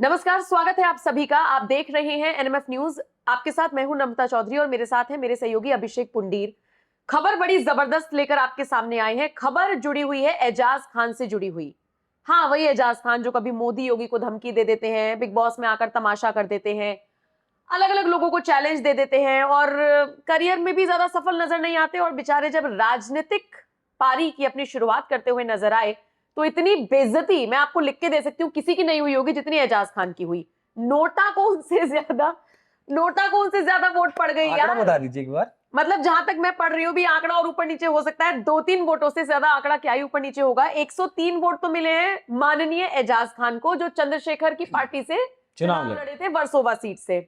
नमस्कार, स्वागत है आप सभी का। आप देख रहे हैं एनएमएफ न्यूज। आपके साथ मैं हूं नम्रता चौधरी और मेरे साथ है मेरे सहयोगी अभिषेक पुंडीर। खबर बड़ी जबरदस्त लेकर आपके सामने आए हैं। खबर जुड़ी हुई है एजाज खान से जुड़ी हुई। हाँ, वही एजाज खान जो कभी मोदी योगी को धमकी दे देते हैं, बिग बॉस में आकर तमाशा कर देते हैं, अलग अलग लोगों को चैलेंज दे देते हैं और करियर में भी ज्यादा सफल नजर नहीं आते। और बेचारे जब राजनीतिक पारी की अपनी शुरुआत करते हुए नजर आए तो इतनी बेइज्जती मैं आपको लिख के दे सकती हूँ किसी की नहीं हुई होगी जितनी एजाज खान की हुई। नोटा को उनसे ज्यादा वोट पड़ गई यार। बता दीजिए एक बार। मतलब जहां तक मैं पढ़ रही हूँ भी आंकड़ा और ऊपर नीचे हो सकता है, 2-3 वोटों से ज्यादा आंकड़ा क्या ही ऊपर नीचे होगा। 103 वोट तो मिले हैं माननीय एजाज खान को जो चंद्रशेखर की पार्टी से चुनाव लड़े थे वर्सोवा सीट से,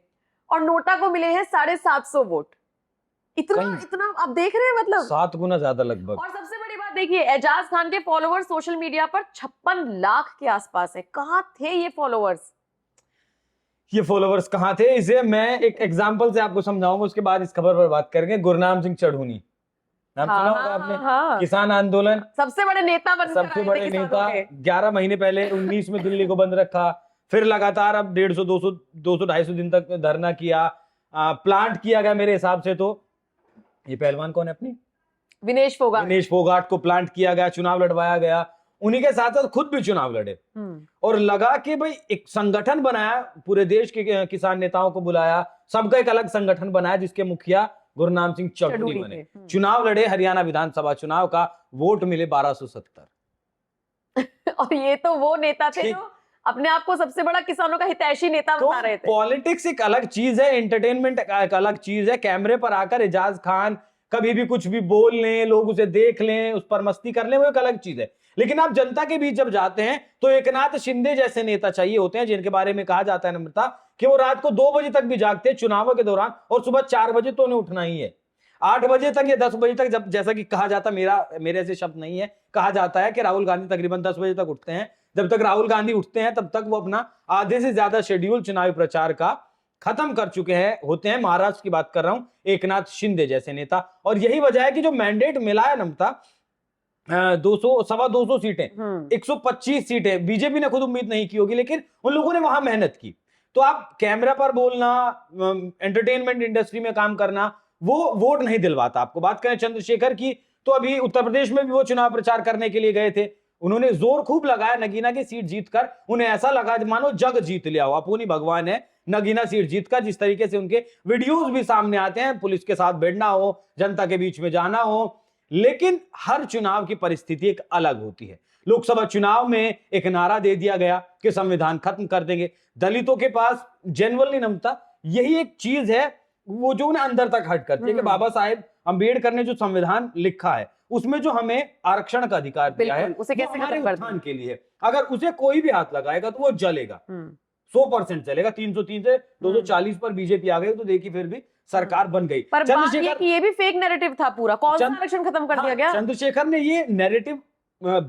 और नोटा को मिले हैं 750 वोट। इतना आप देख रहे हैं, मतलब 7 गुना ज्यादा लगभग। और सबसे बड़ी बात देखिए, एजाज खान के फॉलोअर्स सोशल मीडिया पर 56 लाख के आसपास है। कहां थे ये फॉलोअर्स? कहाँ थे, इसे मैं एक एग्जांपल से आपको समझाऊंगा, उसके बाद इस खबर पर बात करेंगे। गुरनाम सिंह चढ़ूनी नाम सुना होगा आपने? किसान आंदोलन सबसे बड़े नेता बनकर सबसे बड़े नेता। 11 महीने पहले 19 में दिल्ली को बंद रखा, फिर लगातार अब 150, 200, 250 दिन तक धरना किया, प्लांट किया गया। मेरे हिसाब से तो ये पहलवान कौन है अपनी, विनेश फोगाट को प्लांट किया गया, चुनाव लड़वाया गया। उन्हीं के साथ साथ खुद भी चुनाव लड़े और लगा कि भाई एक संगठन बनाया, पूरे देश के किसान नेताओं को बुलाया, सबका एक अलग संगठन बनाया जिसके मुखिया गुरनाम सिंह चढ़ूनी बने। चुनाव लड़े, हरियाणा विधानसभा चुनाव का, वोट मिले 1270। और ये तो वो नेता थे जो अपने आप को सबसे बड़ा किसानों का हितैषी नेता बता रहे थे। पॉलिटिक्स एक अलग चीज है, एंटरटेनमेंट एक अलग चीज है। कैमरे पर आकर एजाज खान कभी भी कुछ भी बोल लें, लोग उसे देख लें, उस पर मस्ती कर लें, वो एक अलग चीज है। लेकिन आप जनता के बीच जब जाते हैं तो एकनाथ शिंदे जैसे नेता चाहिए होते हैं, जिनके बारे में कहा जाता है नम्रता कि वो रात को 2 बजे तक भी जागते हैं चुनावों के दौरान, और सुबह 4 बजे तो उन्हें उठना ही है। 8 बजे तक या 10 बजे तक, जब जैसा कि कहा जाता, मेरे ऐसे शब्द नहीं है, कहा जाता है कि राहुल गांधी तकरीबन 10 बजे तक उठते हैं। जब तक राहुल गांधी उठते हैं तब तक वो अपना आधे से ज्यादा शेड्यूल चुनावी प्रचार का खत्म कर चुके हैं होते हैं। महाराष्ट्र की बात कर रहा हूं, एकनाथ शिंदे जैसे नेता। और यही वजह है कि जो मैंडेट मिला है नम्रता, 200 सीटें, 125 सीटें, बीजेपी ने खुद उम्मीद नहीं की होगी, लेकिन उन लोगों ने वहां मेहनत की। तो आप कैमरा पर बोलना, एंटरटेनमेंट इंडस्ट्री में काम करना, वो वोट नहीं दिलवाता आपको। बात करें चंद्रशेखर की, तो अभी उत्तर प्रदेश में भी वो चुनाव प्रचार करने के लिए गए थे। उन्होंने जोर खूब लगाया नगीना की सीट जीतकर। उन्हें ऐसा लगा मानो जग जीत लिया हो, अपूनी भगवान है नगीना सीट जीतकर। जिस तरीके से उनके वीडियोस भी सामने आते हैं, पुलिस के साथ बैठना हो, जनता के बीच में जाना हो। लेकिन हर चुनाव की परिस्थिति एक अलग होती है। लोकसभा चुनाव में एक नारा दे दिया गया कि संविधान खत्म कर देंगे। दलितों के पास जेन्युइनली नम्रता यही एक चीज है वो जो उन्हें अंदर तक हट करती है कि बाबा साहेब अंबेडकर ने जो संविधान लिखा है उसमें जो हमें आरक्षण का अधिकार दिया है, उसे कैसे हमारे उत्थान के लिए। अगर उसे कोई भी हाथ लगाएगा तो वो जलेगा, 100% चलेगा। 303 से 240 पर बीजेपी आ गई तो देखिए फिर भी सरकार बन गई। पर चंद्रशेखर ये भी फेक नैरेटिव था पूरा। कौन सा आरक्षण खत्म कर दिया गया? चंद्रशेखर ने ये नैरेटिव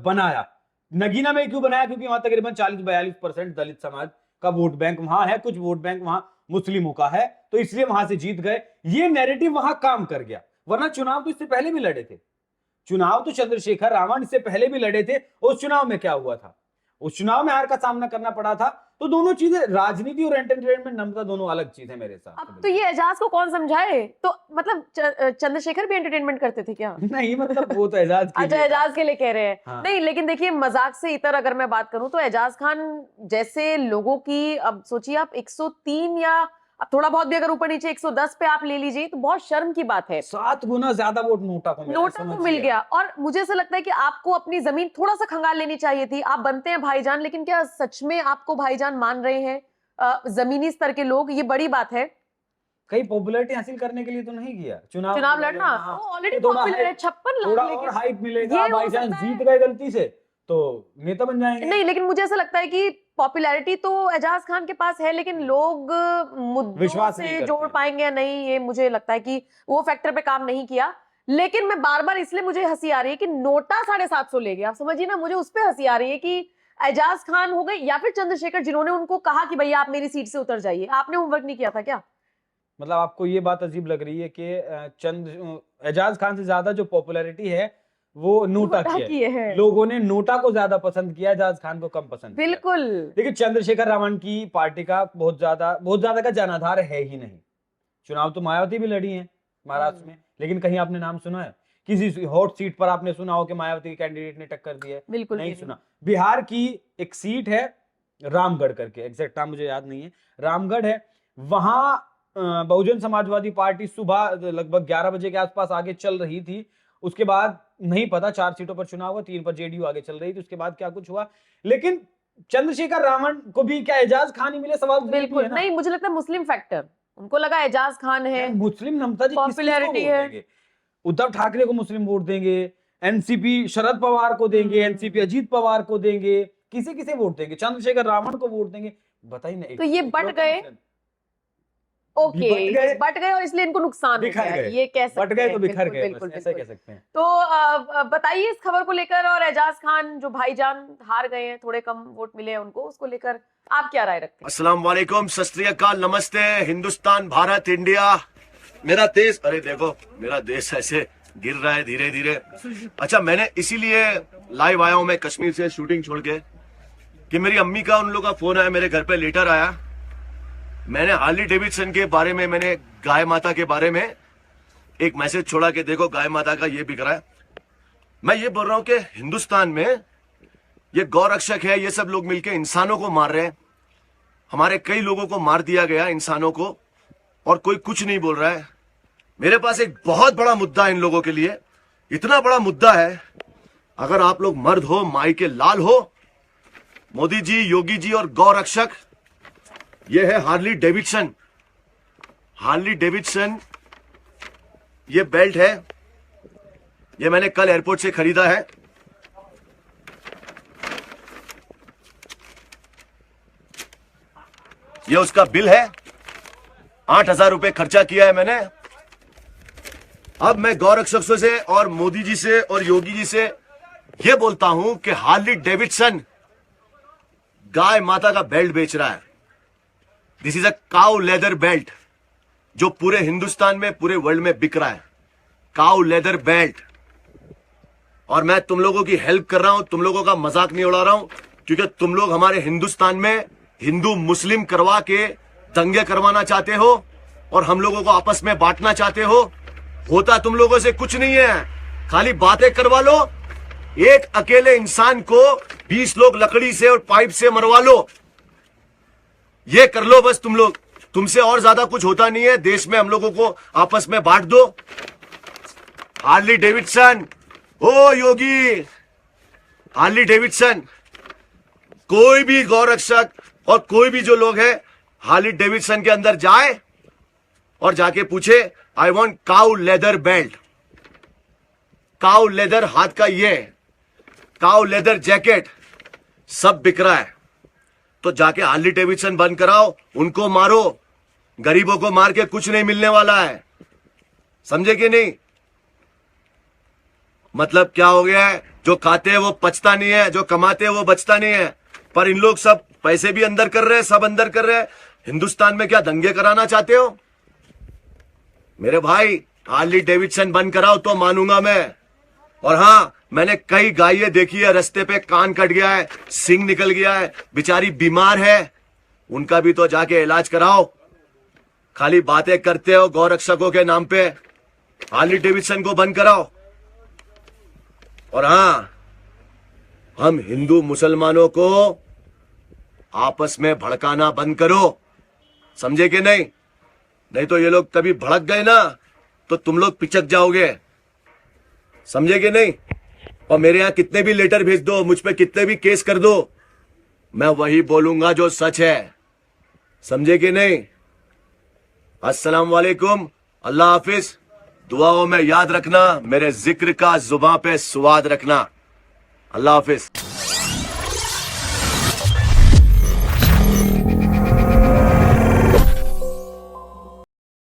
बनाया। नगीना में क्यों बनाया? क्योंकि वहां तकरीबन 40-42% दलित समाज का वोट बैंक वहां है, कुछ वोट बैंक वहां मुस्लिमों का है, तो इसलिए वहां से जीत गए। ये नैरेटिव वहां काम कर गया। वरना चुनाव तो इससे पहले भी लड़े थे, चुनाव तो चंद्रशेखर रावण इससे पहले भी लड़े थे। उस चुनाव में क्या हुआ था? उस चुनाव में हार का सामना करना पड़ा था। तो दोनों चीजें, राजनीति और एंटरटेनमेंट नम्रता, दोनों अलग चीज है मेरे साथ। अब तो ये एजाज को कौन समझाए? तो मतलब चंद्रशेखर भी एंटरटेनमेंट करते थे क्या? नहीं, मतलब वो तो एजाज के अच्छा, एजाज के लिए कह रहे हैं। हाँ। नहीं, लेकिन देखिए मजाक से इतर अगर मैं बात करूं तो एजाज खान जैसे लोगों की, अब सोचिए आप 103 या अब थोड़ा बहुत भी अगर ऊपर नीचे 110 पे आप ले लीजिए तो बहुत शर्म की बात है। 7 गुना ज्यादा वोट नोटा को मिल गया। और मुझे ऐसा लगता है कि आपको अपनी जमीन थोड़ा सा खंगाल लेनी चाहिए थी। आप बनते हैं भाईजान, लेकिन क्या सच में आपको भाईजान मान रहे हैं जमीनी स्तर के लोग? ये बड़ी बात है। कहीं पॉपुलैरिटी हासिल करने के लिए तो नहीं किया चुनाव लड़ना। ऑलरेडी पॉपुलर है, 56 लाख, और हाइप मिलेगा, भाईजान जीत गए गलती से तो नेता बन जाएंगे। नहीं, लेकिन मुझे ऐसा लगता है कि पॉपुलैरिटी तो एजाज खान के पास है, लेकिन लोग मुद्दों से जोड़ पाएंगे या नहीं, ये मुझे लगता है कि वो फैक्टर पे काम नहीं किया। लेकिन मैं बार बार, इसलिए मुझे हंसी आ रही है कि नोटा 750 ले गया। आप समझिए ना, मुझे उस पर हंसी आ रही है कि एजाज खान हो गए या फिर चंद्रशेखर, जिन्होंने उनको कहा कि भैया आप मेरी सीट से उतर जाइए। आपने होमवर्क नहीं किया था क्या? मतलब आपको ये बात अजीब लग रही है कि एजाज खान से ज्यादा जो पॉपुलैरिटी है वो नोटा नोटा किया किए है। हैं। लोगों ने नोटा को ज्यादा पसंद किया, एजाज खान को कम पसंद किया। बिल्कुल। देखिए चंद्रशेखर रावण की पार्टी का बहुत ज्यादा का जनाधार है ही नहीं। चुनाव तो मायावती भी लड़ी है महाराष्ट्र में, लेकिन कहीं आपने नाम सुना है? किसी हॉट सीट पर आपने सुना हो कि मायावती के कैंडिडेट ने टक्कर दी है? बिल्कुल नहीं सुना। बिहार की एक सीट है रामगढ़ करके, एग्जैक्ट नाम मुझे याद नहीं है, रामगढ़ है, वहां बहुजन समाजवादी पार्टी सुबह लगभग 11 बजे के आसपास आगे चल रही थी। उसके बाद नहीं पता, 4 सीटों पर चुनाव हुआ, 3 पर जेडीयू आगे चल रही थी, उसके बाद क्या कुछ हुआ। लेकिन चंद्रशेखर रावण को भी क्या एजाज खान ही मिले? सवाल तो ये भी बिल्कुल है ना। नहीं, मुझे लगता है मुस्लिम फैक्टर, उनको लगा एजाज खान है, यार मुस्लिम नमता जी पॉपुलैरिटी है। उद्धव ठाकरे को मुस्लिम वोट देंगे, एनसीपी शरद पवार को देंगे, एनसीपी अजीत पवार को देंगे, किसे किसे वोट देंगे? चंद्रशेखर रावण को वोट देंगे? बताइए ना। तो ये बट गए, ओके, बट गए और इसलिए इनको नुकसान हो बिखर गया, गए। ये कह सकते बट गए हैं। तो बिखर बिल्कुल, गए, बिल्कुल, बस ऐसा बिल्कुल। कह सकते हैं। तो बताइए इस खबर को लेकर, और एजाज खान जो भाईजान हार गए हैं, थोड़े कम वोट मिले हैं उनको, उसको लेकर आप क्या राय रखते हैं? अस्सलाम वालेकुम, सत श्री अकाल, नमस्ते, हिंदुस्तान, भारत, इंडिया, मेरा देश। अरे देखो मेरा देश ऐसे गिर रहा है धीरे धीरे। अच्छा, मैंने इसीलिए लाइव आया हूं मैं कश्मीर से शूटिंग छोड़ के कि मेरी अम्मी का, उन लोगों का फोन आया, मेरे घर पे लेटर आया। मैंने हार्ली डेविडसन के बारे में, मैंने गाय माता के बारे में एक मैसेज छोड़ा कि देखो गाय माता का ये बिक रहा है। मैं ये बोल रहा हूं कि हिंदुस्तान में ये गौ रक्षक है, ये सब लोग मिलकर इंसानों को मार रहे हैं। हमारे कई लोगों को मार दिया गया, इंसानों को, और कोई कुछ नहीं बोल रहा है। मेरे पास एक बहुत बड़ा मुद्दा है इन लोगों के लिए, इतना बड़ा मुद्दा है, अगर आप लोग मर्द हो, माई के लाल हो, मोदी जी, योगी जी और गौ रक्षक, ये है हार्ली डेविडसन। हार्ली डेविडसन ये बेल्ट है, ये मैंने कल एयरपोर्ट से खरीदा है। ये उसका बिल है, 8,000 रुपए खर्चा किया है मैंने। अब मैं गौ रक्षकों से और मोदी जी से और योगी जी से यह बोलता हूं कि हार्ली डेविडसन गाय माता का बेल्ट बेच रहा है। This is a cow leather belt, जो पूरे हिंदुस्तान में, पूरे वर्ल्ड में बिक रहा है, काउ लेदर बेल्ट। और मैं तुम लोगों की हेल्प कर रहा हूं, तुम लोगों का मजाक नहीं उड़ा रहा हूं, क्योंकि तुम लोग हमारे हिंदुस्तान में हिंदू मुस्लिम करवा के दंगे करवाना चाहते हो और हम लोगों को आपस में बांटना चाहते हो। होता तुम लोगों से कुछ नहीं है, खाली बातें करवा लो। एक अकेले इंसान को 20 लोग लकड़ी से और पाइप से मरवा लो, ये कर लो बस तुम लोग। तुमसे और ज्यादा कुछ होता नहीं है। देश में हम लोगों को आपस में बांट दो। हार्ली डेविडसन, ओ योगी, हार्ली डेविडसन, कोई भी गौ रक्षक और कोई भी जो लोग हैं, हार्ली डेविडसन के अंदर जाए और जाके पूछे, I want cow leather belt, cow leather हाथ का, ये काउ लेदर जैकेट सब बिक रहा है। तो जाके हार्ली डेविडसन बंद कराओ, उनको मारो। गरीबों को मार के कुछ नहीं मिलने वाला है, समझे कि नहीं? मतलब क्या हो गया है, जो खाते हैं वो पचता नहीं है, जो कमाते हैं वो बचता नहीं है। पर इन लोग सब पैसे भी अंदर कर रहे हैं, सब अंदर कर रहे हैं। हिंदुस्तान में क्या दंगे कराना चाहते हो मेरे भाई? हार्ली डेविडसन बंद कराओ तो मानूंगा मैं। और हाँ, मैंने कई गायें देखी है, रास्ते पे कान कट गया है, सिंग निकल गया है, बेचारी बीमार है, उनका भी तो जाके इलाज कराओ। खाली बातें करते हो गौ रक्षकों के नाम पे। हार्ली डेविडसन को बंद कराओ। और हाँ, हम हिंदू मुसलमानों को आपस में भड़काना बंद करो, समझे कि नहीं? नहीं तो ये लोग कभी भड़क गए ना तो तुम लोग पिचक जाओगे, समझे कि नहीं? और मेरे यहां कितने भी लेटर भेज दो, मुझ पे कितने भी केस कर दो, मैं वही बोलूंगा जो सच है, समझे कि नहीं? अस्सलाम वालेकुम, अल्लाह हाफिज। दुआओं में याद रखना, मेरे जिक्र का जुबान पे स्वाद रखना। अल्लाह हाफिज।